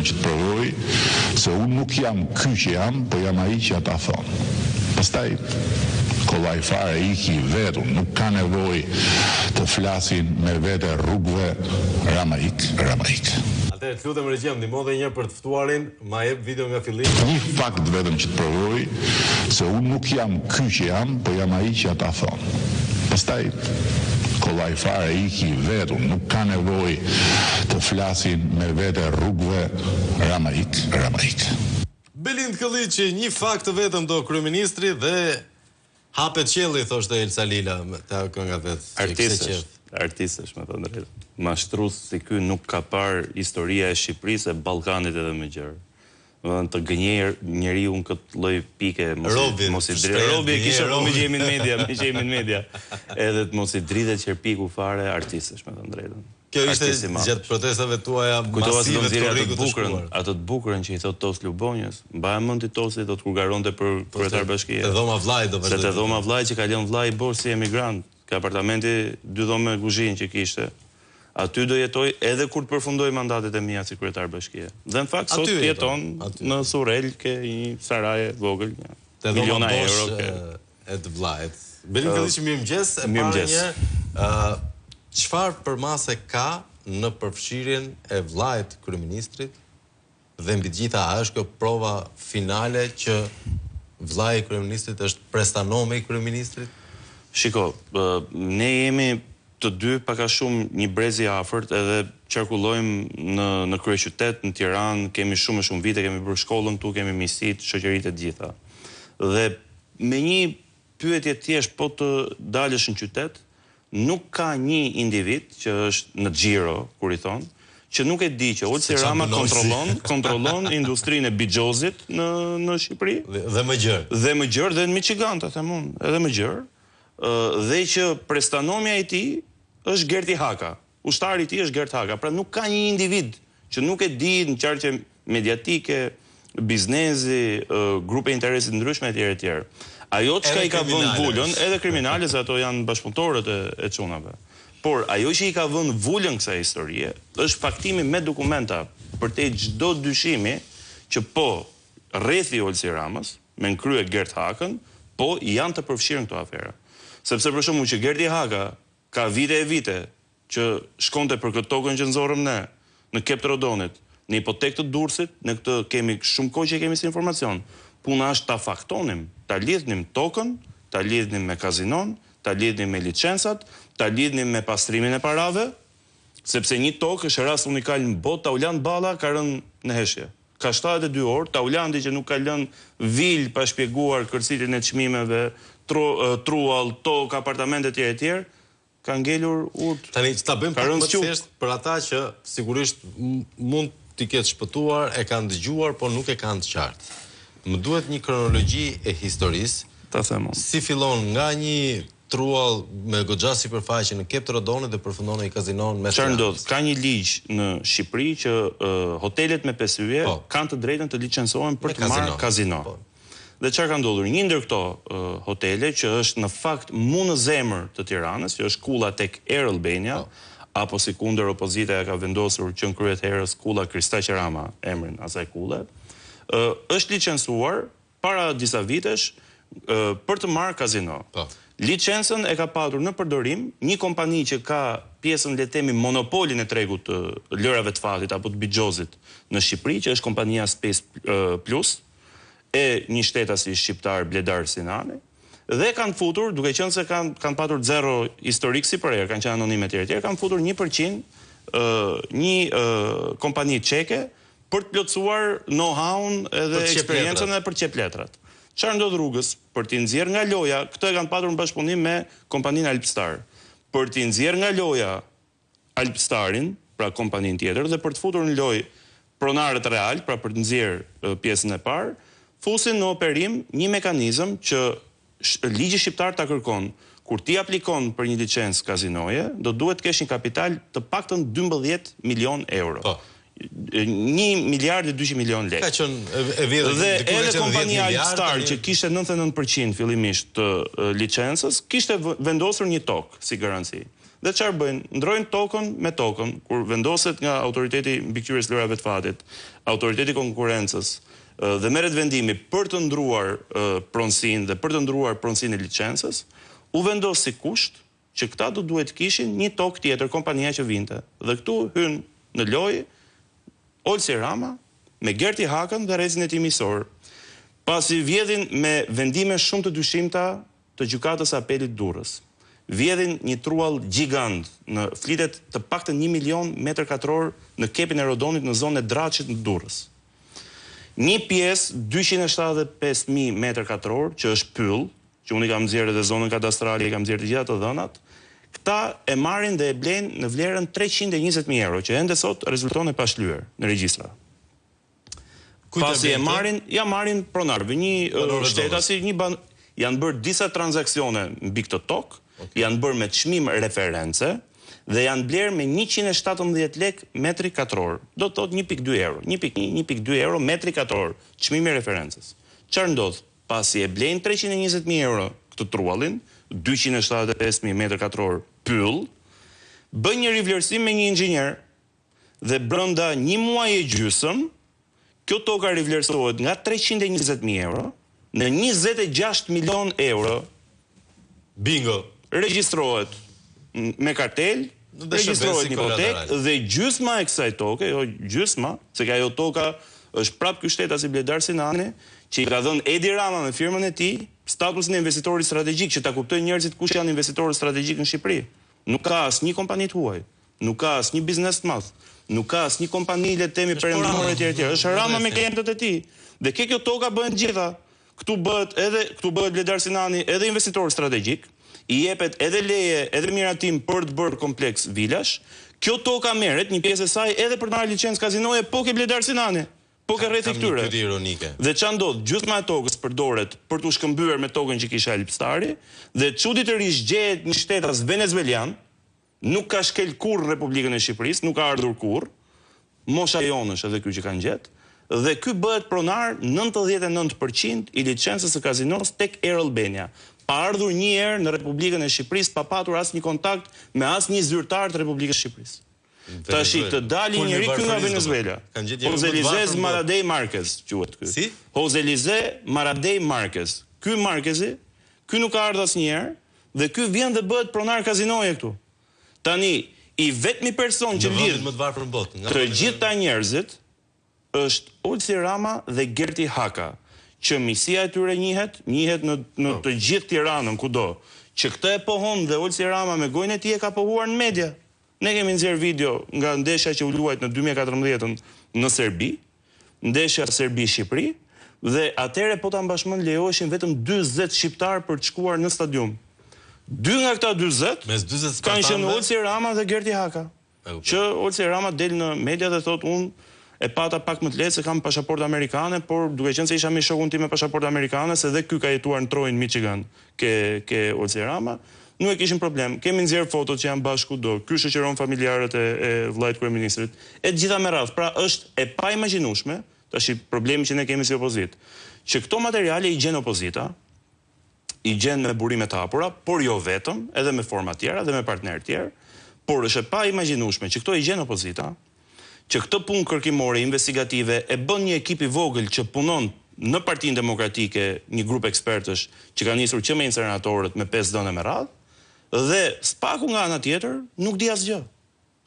që të provoj se unë nuk jam ky që jam, po jam ai që ata thonë. Pastaj kollaj fare iki vetëm, nuk ka nevojë të flasin me vete rrugëve Ramaik. Atëherë, të lutem regjia, ndihmo dhe një për të ftuarin, ma jep video nga fillimi. Një fakt vetëm që të provoj se unë nuk jam ky që jam, po jam ai që ata thonë. Pastaj kollaj fare iki vetëm, nuk ka nevojë të flasin me vete rrugëve Ramaik. Belind Këlliçi, një fakt vetëm do kryeministri dhe hapet qelli, thoshte Elsa Lila, ta kënga vet. Artistësh, me thënë drejtë. Mashtrues si ky nuk ka parë historia e Shqipërisë e Ballkanit edhe më gjerë. Domethënë të gënjejë njeriu në këtë lloj pike, mos i dridhet. Robi kishte me qemin media. Edhe të mos i dridhet qerpiku fare artistësh, me thënë drejtën. Kjo ishte gjatë protestave tuaja masive të korrikut të shkuar. Ato të bukurën që i thot Tos Lubonjës, mbaja mend ti Tosi do të kur garonte për kryetar bashkie. Te dhoma vllai do vazhdoj. Se te dhoma vllai që ka lënë vllai bosh si emigrant, ka apartamenti 2 dhomë me kuzhinë që kishte. Aty do jetoj edhe kur të përfundoj mandatet e mia si kryetar bashkie. Dhe në fakt sot jeton në Surrel ke një saraje vogël, miliona euro e të vllajt. Belind Këlliçi, mirëmëngjes. Mirëmëngjes. Çfarë përmase ka në përfshirjen e vllajt kryeministrit dhe mbi të gjitha a është kjo prova finale që vllai i kryeministrit është prestanome i kryeministrit? Shiko, ne jemi të dy paka shumë një brezi afërt edhe qarkullojmë në kryeqytet, në Tiranë, kemi shumë vite, kemi bërë shkollën këtu, kemi miqësitë, shoqëritë e gjitha. Dhe me një pyetje thjesht po të dalësh në qytet, nuk ka një individ që është në xhiro, kur i thon, që nuk e di që Olsi Rama kontrollon industrinë e bixhozit në Shqipëri dhe më gjerë dhe në Michigan, ta them unë, edhe më gjerë. Dhe që prestanomja i tij është Gerti Haka. Ushtari i tij është Gert Haka. Pra nuk ka një individ që nuk e di në qarqe mediatike, biznesi, grupe interesi të ndryshme etj. Ajo çka i ka vënë vulën, edhe kriminalës, ato janë bashkëpunëtorët e çunave. Por ajo që i ka vënë vulën kësaj historie është faktimi me dokumenta përtej çdo dyshimi që po rrethi Olsi Ramës me krye Gert Hakën, po janë të përfshirë në këto afera. Sepse për shembull që Gerti Haka ka vite e vite që shkonte për këtë tokën që nxorrëm ne në Kep të Rodonit, në hipotekë të Durrësit, në këtë kemi shumë kohë që kemi si informacion. Puna është ta faktonim, ta lidhnim tokën, ta lidhnim me kazinon, ta lidhnim me licencat, ta lidhnim me pastrimin e parave, sepse një tokë është rast unikal në botë, Tauland Balla ka rënë në heshje. Ka 72 orë, Taulandi që nuk ka lënë vil pa shpjeguar kërcitjen e çmimeve, truall, tokë, apartamente etj, ka ngelur urt. Tani ta bëjmë pak më thjesht për ata që sigurisht mund t'i ketë shpëtuar, e kanë dëgjuar, por nuk e kanë të qartë. Më duhet një kronologji e historisë. Ta them. Si fillon nga një truall me goxha sipërfaqe në Kep të Rodonit dhe përfundon në kazinon me. Çfarë ndodh? Ka një ligj në Shqipëri që hotelet me 5 yje kanë të drejtën të licencohen për të marrë kazino. Dhe çfarë ka ndodhur? Një ndër këto hotele që është në fakt mu në zemër të Tiranës, që është kulla tek Air Albania, apo si kundër opozita ka vendosur që në kryet herës kulla Kristaq Rama, emrin asaj kulle, është licencuar para disa vitesh për të marrë kazino. Licencën e ka patur në përdorim një kompani që ka pjesën, le të themi, monopolin e tregut të lërave të fatit apo të bixhozit në Shqipëri, që është kompania Space Plus, e një shtetasi shqiptar Bledar Sinani, dhe kanë futur, duke qenë se kanë patur zero historik si për erë, kanë qenë anonime tjerë, kanë futur 1% një kompani çeke për të plotësuar know-how-n edhe eksperiencën edhe për të qep letrat. Çfarë ndodh rrugës? Për t'i nxjerrë nga loja, këtë e kanë patur në bashkëpunim me kompaninë Alpstar. Për t'i nxjerrë nga loja Alpstarin, pra kompaninë tjetër, dhe për të futur në lojë pronarët real, pra për të nxjerrë pjesën e parë, fusin në operim një mekanizëm që ligji shqiptar ta kërkon. Kur ti aplikon për një licencë kazinoje, do duhet të kesh një kapital të paktën 12 milion euro. 1 miliard e 200 milion lekë. Ka qenë e vjedhur dhe edhe kompania Alpstar që kishte 99% fillimisht të licencës, kishte vendosur një tokë si garanci. Dhe çfarë bëjnë? Ndrojnë tokën me tokën, kur vendoset nga autoriteti mbikëqyrjes lërave të fatit, autoriteti konkurrencës, dhe merret vendimi për të ndruar pronësinë dhe për të ndruar pronësinë e licencës, u vendos si kusht që këta do duhet kishin një tokë tjetër, kompania që vinte. Dhe këtu hyn në lojë Olsi Rama me Gerti Hakën dhe rrezin e tij miqësor. Pasi vjedhin me vendime shumë të dyshimta të gjykatës së apelit Durrës. Vjedhin një truall gjigant në flitet të paktën 1 milion metër katror në kepin e Rodonit në zonën e Draçit në Durrës. Një pjesë 275.000 metër katror që është pyll, që unë i kam nxjerrë edhe zonën kadastrale, i kam nxjerrë të gjitha të dhënat, këta e marrin dhe e blenë në vlerën 320.000 euro, që ende sot rezulton e pashlyer në regjistra. Pasi e marrin, ja marrin pronarëve, një shtetasi, janë bërë disa transaksione mbi këtë tokë, janë bërë me çmim reference dhe janë blerë me 117 lek metri katror. Do të thotë 1.2 euro. 1.2 euro metri katror, çmimi i referencës. Çfarë ndodh? Pasi e blejnë 320.000 euro këtë truallin, 275.000 metër katror pyll, bën një rivlerësim me një inxhinier dhe brenda një muaji e gjysmë, kjo toka rivlerësohet nga 320.000 euro në 26 milion euro. Bingo! Regjistrohet me kartel, regjistrohet një hipotekë dhe gjysma e kësaj toke, jo gjysma, se ka ajo toka është prapë ky shtet si Bledar Sinani, që i ka dhënë Edi Rama me firmën e tij statusin e investitorit strategjik, që ta kuptojnë njerëzit kush janë investitorët strategjik në Shqipëri. Nuk ka asnjë kompani të huaj, nuk ka asnjë biznes të madh, nuk ka asnjë kompani le të themi perëndimore etj. Është Rama me klientët e tij. Dhe kjo toka bëhen gjitha. Këtu bëhet Bledar Sinani edhe investitor strategjik, i jepet edhe leje, edhe miratim për të bërë kompleks vilash. Kjo toka merret një pjesë e saj edhe për të marrë licencë kazinoje, po ke Bledar Sinani, po ke rreth këtyre. Dhe ç'a ndodh? Gjysma e tokës përdoret për t'u shkëmbyer me tokën që kisha Elpstari, dhe çuditërisht gjehet një shtetas venezuelian, nuk ka shkel kurrë në Republikën e Shqipërisë, nuk ka ardhur kurrë. Mosha jonë është edhe ky që kanë gjetë. Dhe ky bëhet pronar 99% i licencës së kazinos tek Air Albania. Pa ardhur një herë në Republikën e Shqipërisë, pa patur asnjë kontakt me asnjë zyrtar të Republikës së Shqipërisë. Tashi të dali njëri këtu nga Venezuela. Jose Elize Maradei Marquez quhet ky. Si? Jose Elize Maradei Marquez. Ky Marquezi, ky nuk ka ardhur asnjëherë dhe ky vjen dhe bëhet pronar kazinoje këtu. Tani i vetmi person që lidh më të varfër në botë, të gjitha njerëzit është Olsi Rama dhe Gerti Haka, që misia e tyre njihet në të gjithë Tiranën, kudo, që këtë e pohon dhe Olsi Rama me gojën e tij e ka pohuar në media. Ne kemi nxjerr video nga ndeshja që u luajt në 2014 në Serbi, ndeshja Serbi-Shqipëri, dhe atëherë po ta mbashmën lejoheshin vetëm 40 shqiptar për të shkuar në stadium. 2 nga këta 40 kanë qenë Olsi Rama dhe Gerti Haka. Që Olsi Rama del në media dhe thotë unë e pata pak më të lehtë se kam pasaportë amerikane, por duke qenë se isha me shokun tim me pasaportë amerikane, se dhe ky ka jetuar në Troy, Michigan, ke Olsi Rama, nuk e kishin problem. Kemi nxjerr fotot që janë bashku do. Ky shoqëron familjarët e vllajt kryeministrit. E gjitha me radhë. Pra është e paimagjinueshme, tash problemi që ne kemi si opozitë, që këto materiale i gjen opozita, i gjen me burime të hapura, por jo vetëm, edhe me forma tjera dhe me partnerë tjerë, por është e paimagjinueshme që këto i gjen opozita, që këtë punë kërkimore investigative e bën një ekip i vogël që punon në Partinë Demokratike, një grup ekspertësh që kanë nisur që me inceneratorët me 5 dhënë me radhë, dhe Spaku nga ana tjetër nuk di asgjë.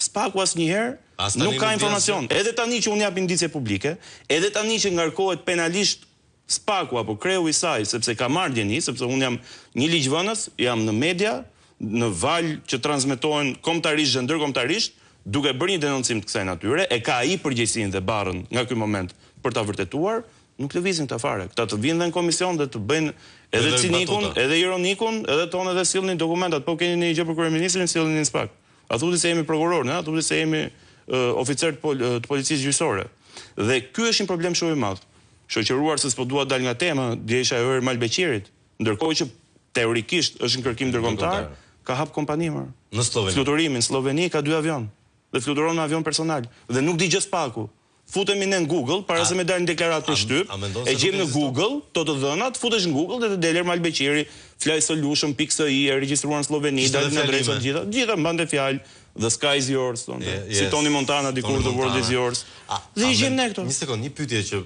Spaku asnjëherë nuk ka informacion. Edhe tani që unë jap indicie publike, edhe tani që ngarkohet penalisht Spaku apo kreu i saj, sepse ka marrë djeni, sepse unë jam një ligjvënës, jam në media, në valë që transmetohen kombëtarisht dhe ndërkombëtarisht, duke bërë një denoncim të kësaj natyre, e ka ai përgjegjësinë dhe barrën nga ky moment për ta vërtetuar, nuk lëvizin këta fare. Këta të vinë dhe në komision dhe të bëjnë edhe cinikun, edhe ironikun, edhe tonë edhe sillnin dokumentat. Po keni një gjë për kryeministrin, sillnin në Spak. A thuti se jemi prokuror, a thuti se jemi oficer të policisë gjyqësore. Dhe ky është një problem shumë i madh. Shoqëruar se s'po dua dal nga tema, dje isha e Malbeqirit, ndërkohë që teorikisht është në kërkim ndërkombëtar, ka hap kompani më. Në Sloveni. Fluturimin, Sloveni ka 2 avion. Dhe fluturon në avion personal. Dhe nuk di gjë Spaku. futemi në Google, para se me dalë në deklarat për shtyp, e gjejmë në Google, të dhënat, futesh në Google dhe të del Ermal Beqiri, flysolution.ai, e regjistruar në Sloveni, dalë në adresa të gjitha mbante fjalë, the sky is yours, si Tony Montana dikur the world is yours. Dhe i gjejmë ne këto. Një sekond, një pyetje që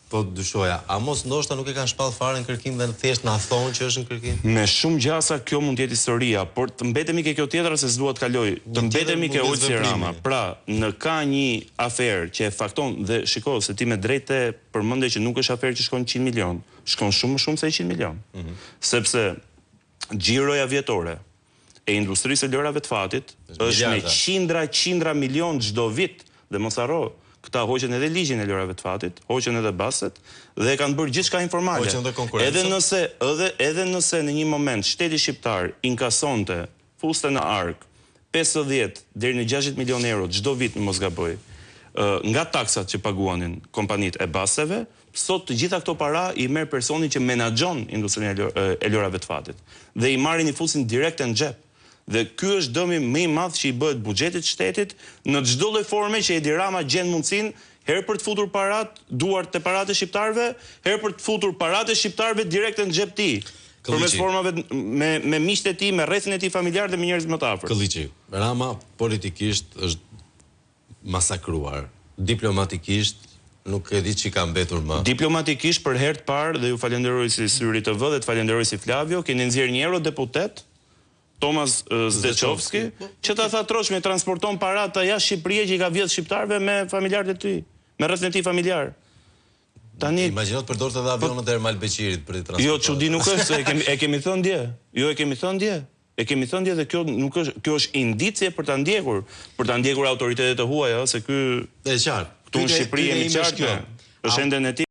po dyshoja, a mos ndoshta nuk e kanë shpall fare në kërkim dhe thjesht na thonë që është në kërkim? Me shumë gjasa kjo mund të jetë historia, por të mbetemi ke kjo tjetra se s'dua të kaloj. Të mbetemi ke Olsi Rama. Pra, në ka një aferë që e fakton dhe shiko se ti me drejtë përmendje që nuk është aferë që shkon 100 milion, shkon shumë më shumë se 100 milion. Sepse xhiroja vjetore e industrisë së lërave të fatit është me qindra milion çdo vit dhe mos harro këta hoqen edhe ligjin e lërave të fatit, hoqen edhe baset, dhe kanë bërë gjithçka informale. Edhe nëse në një moment shteti shqiptar inkasonte fuste në ark 50 deri në 60 milion euro çdo vit, në mos gaboj, nga taksat që paguanin kompanitë e baseve, sot të gjitha këto para i merr personi që menaxhon industrinë e lërave të fatit dhe i marrin i fusin direkt në xhep. Dhe ky është dëmi më i madh që i bëhet buxhetit shtetit në çdo lloj forme që Edi Rama gjen mundësinë herë për të futur parat duart te paratë e shqiptarëve, herë për të futur paratë e shqiptarëve direkt në xhep ti. Përmes formave me miqtë e tij, me rrethin e tij familjar dhe me njerëz më të afërt. Kolliçi, Rama politikisht është masakruar. Diplomatikisht nuk e di ç'i ka mbetur më. Diplomatikisht për herë të parë dhe ju falenderoj si Syri TV dhe të falenderoj si Flavio, keni nxjerrë një eurodeputet Tomas Zdechovski, që ta tha trosh me transporton parata jashtë Shqipërisë që i ka vjedh shqiptarëve me familjarët e tij, me rrethin e tij familjar. Tani imagjino të përdorte edhe avionët e Ermal Beqirit për të transportuar. Jo, çudi nuk është, se e kemi thënë dje. Jo, e kemi thënë dje. E kemi thënë dje dhe kjo nuk është, kjo është indicie për ta ndjekur autoritetet e huaja, se ky është qartë. Këtu në Shqipëri jemi qartë. Është ende në